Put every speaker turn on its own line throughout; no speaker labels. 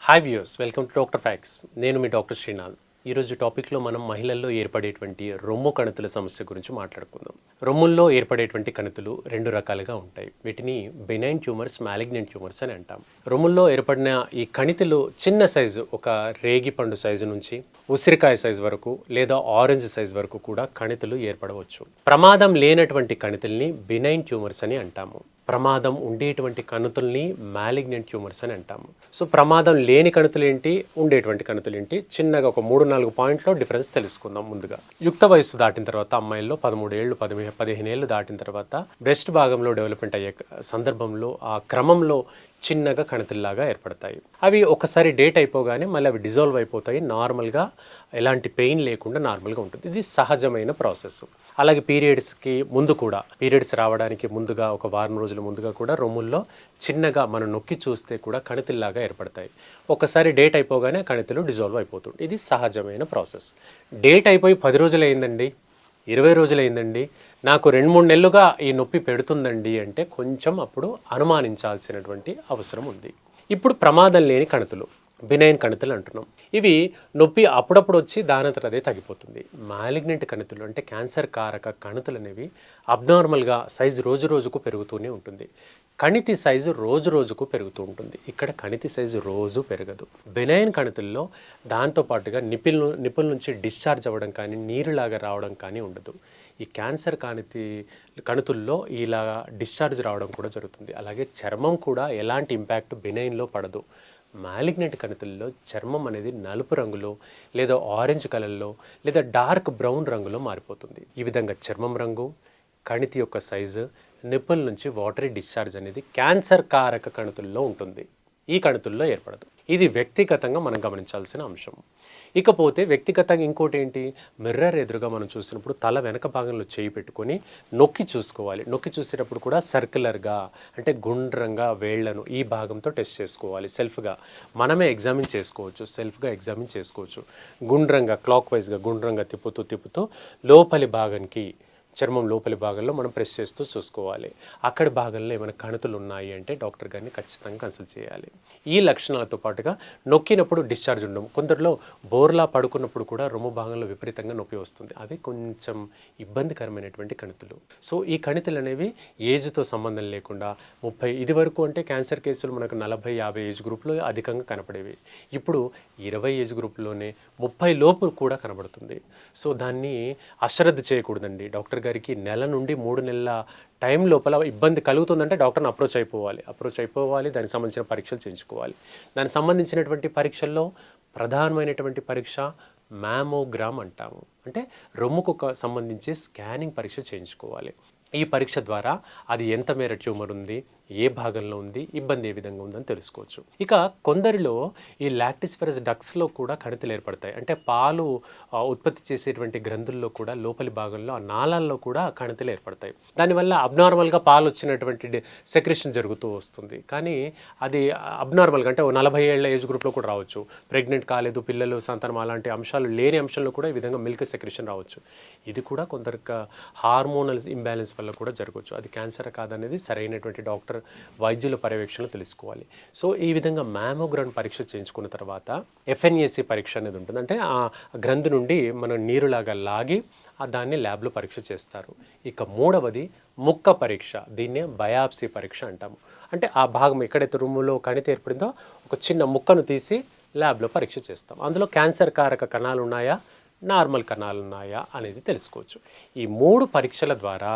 Hi viewers, welcome to doctor fax. నేను మీ doctor Srinath. ఈరోజు టాపిక్లో మనం మహిళల్లో ఏర్పడేటువంటి రొమ్ము కణుతుల సమస్య గురించి మాట్లాడుకుందాం. రొమ్ముల్లో ఏర్పడేటువంటి కణుతులు రెండు రకాలుగా ఉంటాయి. వీటిని బెనైన్ ట్యూమర్స్, మాలిగ్నెంట్ ట్యూమర్స్ అని అంటాం. రొమ్ముల్లో ఏర్పడిన ఈ కణితులు చిన్న సైజు, ఒక రేగి పండు సైజు నుంచి ఉసిరికాయ సైజు వరకు లేదా ఆరెంజ్ సైజు వరకు కూడా కణితులు ఏర్పడవచ్చు. ప్రమాదం లేనటువంటి కణితుల్ని బెనైన్ ట్యూమర్స్ అని అంటాము. ప్రమాదం ఉండేటువంటి కణుతుల్ని మాలిగ్నెంట్ ట్యూమర్స్ అని అంటాము. సో ప్రమాదం లేని కణుతులు ఏంటి, ఉండేటువంటి కణుతులు ఏంటి, చిన్నగా ఒక 3-4 పాయింట్లో డిఫరెన్స్ తెలుసుకుందాం. ముందుగా యుక్త వయస్సు దాటిన తర్వాత అమ్మాయిల్లో 13 ఏళ్ళు 15 ఏళ్ళు దాటిన తర్వాత బ్రెస్ట్ భాగంలో డెవలప్మెంట్ అయ్యే సందర్భంలో ఆ క్రమంలో చిన్నగా కణుతుల్లాగా ఏర్పడతాయి. అవి ఒకసారి డేట్ అయిపోగానే మళ్ళీ అవి డిజాల్వ్ అయిపోతాయి. నార్మల్గా ఎలాంటి పెయిన్ లేకుండా నార్మల్గా ఉంటుంది. ఇది సహజమైన ప్రాసెస్. అలాగే పీరియడ్స్కి ముందు కూడా, పీరియడ్స్ రావడానికి ముందుగా ఒక వారం రోజుల ముందుగా కూడా రొమ్ముల్లో చిన్నగా మనం నొక్కి చూస్తే కూడా కణితుల్లాగా ఏర్పడతాయి. ఒకసారి డేట్ అయిపోగానే కణితులు డిజాల్వ్ అయిపోతుంది. ఇది సహజమైన ప్రాసెస్. డేట్ అయిపోయి 10 రోజులు అయిందండి, 20 రోజులు అయిందండి, నాకు 2-3 నెలలుగా ఈ నొప్పి పెడుతుందండి అంటే కొంచెం అప్పుడు అనుమానించాల్సినటువంటి అవసరం ఉంది. ఇప్పుడు ప్రమాదం లేని కణుతులు, బినైన్ కణుతులు అంటున్నాం. ఇవి నొప్పి అప్పుడప్పుడు వచ్చి దానంతట అదే తగ్గిపోతుంది. మాలిగ్నెంట్ కణుతులు అంటే క్యాన్సర్ కారక కణుతులు అనేవి అబ్నార్మల్గా సైజు రోజు రోజుకు పెరుగుతూనే ఉంటుంది. కణితి సైజు రోజు రోజుకు పెరుగుతూ ఉంటుంది. ఇక్కడ కణితి సైజు రోజు పెరగదు. బెనైన్ కణుతుల్లో దాంతోపాటుగా నిపుల్ నుంచి డిశ్చార్జ్ అవ్వడం కానీ, నీరులాగా రావడం కానీ ఉండదు. ఈ క్యాన్సర్ కణుతుల్లో ఇలా డిశ్చార్జ్ రావడం కూడా జరుగుతుంది. అలాగే చర్మం కూడా ఎలాంటి ఇంపాక్ట్ బెనైన్లో పడదు. మాలిగ్నెంట్ కణుతుల్లో చర్మం అనేది నలుపు రంగులో లేదా ఆరెంజ్ కలర్లో లేదా డార్క్ బ్రౌన్ రంగులో మారిపోతుంది. ఈ విధంగా చర్మం రంగు, కణితి యొక్క సైజు, నిప్పుల నుంచి వాటరీ డిశ్చార్జ్ అనేది క్యాన్సర్ కారక కణుతుల్లో ఉంటుంది. ఈ కణుతుల్లో ఏర్పడదు. ఇది వ్యక్తిగతంగా మనం గమనించాల్సిన అంశం. ఇకపోతే వ్యక్తిగతంగా ఇంకోటి ఏంటి, మిర్రర్ ఎదురుగా మనం చూసినప్పుడు తల వెనక భాగంలో చేయి పెట్టుకొని నొక్కి చూసుకోవాలి. నొక్కి చూసేటప్పుడు కూడా సర్క్యులర్గా అంటే గుండ్రంగా వేళ్లను ఈ భాగంతో టెస్ట్ చేసుకోవాలి. సెల్ఫ్గా మనమే ఎగ్జామిన్ చేసుకోవచ్చు. సెల్ఫ్గా ఎగ్జామిన్ చేసుకోవచ్చు. గుండ్రంగా క్లాక్ వైజ్గా గుండ్రంగా తిప్పుతూ లోపలి భాగానికి, చర్మం లోపలి భాగంలో మనం ప్రెస్ చేస్తూ చూసుకోవాలి. అక్కడి భాగంలో ఏమైనా కణుతులు ఉన్నాయి అంటే డాక్టర్ గారిని ఖచ్చితంగా కన్సల్ట్ చేయాలి. ఈ లక్షణాలతో పాటుగా నొక్కినప్పుడు డిశ్చార్జ్ ఉండడం, కొందరిలో బోర్లా పడుకున్నప్పుడు కూడా రొమ్ము భాగంలో విపరీతంగా నొప్పి వస్తుంది. అవి కొంచెం ఇబ్బందికరమైనటువంటి కణుతులు. సో ఈ కణుతులు అనేవి ఏజ్తో సంబంధం లేకుండా 30 ఇది వరకు అంటే క్యాన్సర్ కేసులు మనకు 40-50 ఏజ్ గ్రూప్లో అధికంగా కనపడేవి. ఇప్పుడు 20 ఏజ్ గ్రూప్లోనే 30 లోపు కూడా కనబడుతుంది. సో దాన్ని అశ్రద్ధ చేయకూడదండి. డాక్టర్ గారికి నెల నుండి 3 నెలల టైం లోపల ఇబ్బంది కలుగుతుందంటే డాక్టర్ని అప్రోచ్ అయిపోవాలి. దానికి సంబంధించిన పరీక్షలు చేయించుకోవాలి. దానికి సంబంధించినటువంటి పరీక్షల్లో ప్రధానమైనటువంటి పరీక్ష మ్యామోగ్రామ్ అంటాము. అంటే రొమ్ముకు సంబంధించి స్కానింగ్ పరీక్ష చేయించుకోవాలి. ఈ పరీక్ష ద్వారా అది ఎంత మేర ట్యూమర్ ఉంది, ఏ భాగంలో ఉంది, ఇబ్బంది ఏ విధంగా ఉందని తెలుసుకోవచ్చు. ఇక కొందరిలో ఈ లాక్టిస్ఫెరస్ డక్స్లో కూడా కణితులు ఏర్పడతాయి. అంటే పాలు ఉత్పత్తి చేసేటువంటి గ్రంథుల్లో కూడా లోపలి భాగంలో ఆ నాళాల్లో కూడా కణితులు ఏర్పడతాయి. దానివల్ల అబ్నార్మల్గా పాలు వచ్చినటువంటి సెక్రెషన్ జరుగుతూ వస్తుంది. కానీ అది అబ్నార్మల్గా అంటే 40 ఏళ్ల ఏజ్ గ్రూప్లో కూడా రావచ్చు. ప్రెగ్నెంట్ కాలేదు, పిల్లలు, సంతానం అలాంటి అంశాలు లేని అంశంలో కూడా ఈ విధంగా మిల్క్ సెక్రెషన్ రావచ్చు. ఇది కూడా కొందరికి హార్మోనల్ ఇంబ్యాలెన్స్ వల్ల కూడా జరగవచ్చు. అది క్యాన్సర్ కాదనేది సరైనటువంటి డాక్టర్, వైద్యుల పర్యవేక్షణలో తెలుసుకోవాలి. సో ఈ విధంగా మ్యామోగ్రామ్ పరీక్ష చేయించుకున్న తర్వాత ఎఫ్ఎన్ఏసి పరీక్ష అనేది ఉంటుంది. అంటే ఆ గ్రంథి నుండి మనం నీరులాగా లాగి దాన్ని ల్యాబ్లో పరీక్ష చేస్తారు. ఇక మూడవది ముక్క పరీక్ష. దీన్నే బయాప్సీ పరీక్ష అంటాము. అంటే ఆ భాగం ఎక్కడైతే రొమ్ములో కణితి ఏర్పడిందో ఒక చిన్న ముక్కను తీసి ల్యాబ్లో పరీక్ష చేస్తాం. అందులో క్యాన్సర్ కారక కణాలు ఉన్నాయా, నార్మల్ కణాలు ఉన్నాయా అనేది తెలుసుకోవచ్చు. ఈ 3 పరీక్షల ద్వారా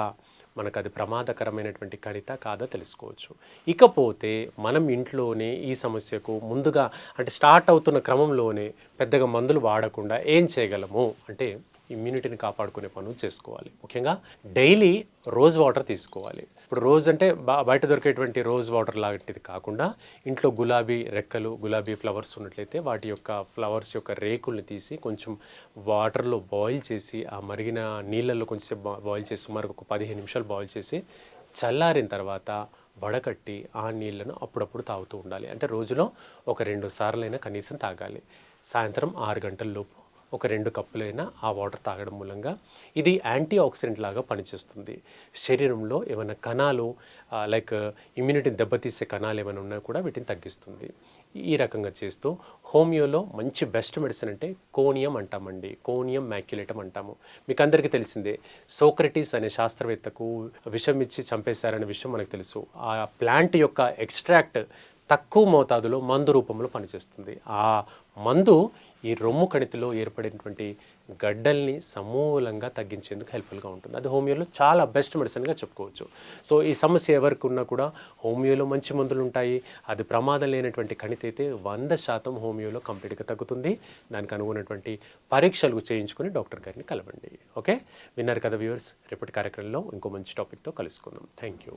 మనకు అది ప్రమాదకరమైనటువంటి కణిత కాదా తెలుసుకోవచ్చు. ఇకపోతే మనం ఇంట్లోనే ఈ సమస్యకు ముందుగా అంటే స్టార్ట్ అవుతున్న క్రమంలోనే పెద్దగా మందులు వాడకుండా ఏం చేయగలము అంటే ఇమ్యూనిటీని కాపాడుకునే పనులు చేసుకోవాలి. ముఖ్యంగా డైలీ రోజ్ వాటర్ తీసుకోవాలి. ఇప్పుడు రోజ్ అంటే బయట దొరికేటువంటి రోజ్ వాటర్ లాంటిది కాకుండా ఇంట్లో గులాబీ రెక్కలు, గులాబీ ఫ్లవర్స్ ఉన్నట్లయితే వాటి యొక్క ఫ్లవర్స్ యొక్క రేకుల్ని తీసి కొంచెం వాటర్లో బాయిల్ చేసి, ఆ మరిగిన నీళ్ళల్లో కొంచెం బాయిల్ చేసి సుమారు ఒక 15 నిమిషాలు బాయిల్ చేసి చల్లారిన తర్వాత వడకట్టి ఆ నీళ్లను అప్పుడప్పుడు తాగుతూ ఉండాలి. అంటే రోజులో ఒక 2 సార్లైనా కనీసం తాగాలి. సాయంత్రం 6 గంటల లోపు ఒక 2 కప్పులైనా ఆ వాటర్ తాగడం మూలంగా ఇది యాంటీ ఆక్సిడెంట్ లాగా పనిచేస్తుంది. శరీరంలో ఏమైనా కణాలు లైక్ ఇమ్యూనిటీని దెబ్బతీసే కణాలు ఏమైనా ఉన్నా కూడా వీటిని తగ్గిస్తుంది. ఈ రకంగా చేస్తూ హోమియోలో మంచి బెస్ట్ మెడిసిన్ అంటే కోనియం అంటామండి. కోనియం మ్యాక్యులేటం అంటాము. మీకు అందరికీ తెలిసిందే, సోక్రటీస్ అనే శాస్త్రవేత్తకు విషం ఇచ్చి చంపేశారనే విషయం మనకు తెలుసు. ఆ ప్లాంట్ యొక్క ఎక్స్ట్రాక్ట్ తక్కువ మోతాదులో మందు రూపంలో పనిచేస్తుంది. ఆ మందు ఈ రొమ్ము కణితిలో ఏర్పడినటువంటి గడ్డల్ని సమూలంగా తగ్గించేందుకు హెల్ప్ఫుల్గా ఉంటుంది. అది హోమియోలో చాలా బెస్ట్ మెడిసిన్గా చెప్పుకోవచ్చు. సో ఈ సమస్య ఎవరికి ఉన్నా కూడా హోమియోలో మంచి మందులు ఉంటాయి. అది ప్రమాదం లేనటువంటి కణితి అయితే 100% హోమియోలో కంప్లీట్గా తగ్గుతుంది. దానికి అనుగుణటువంటి పరీక్షలు చేయించుకొని డాక్టర్ గారిని కలవండి. ఓకే, విన్నారు కదా వ్యూవర్స్. రేపటి కార్యక్రమంలో ఇంకో మంచి టాపిక్తో కలుసుకుందాం. Thank you.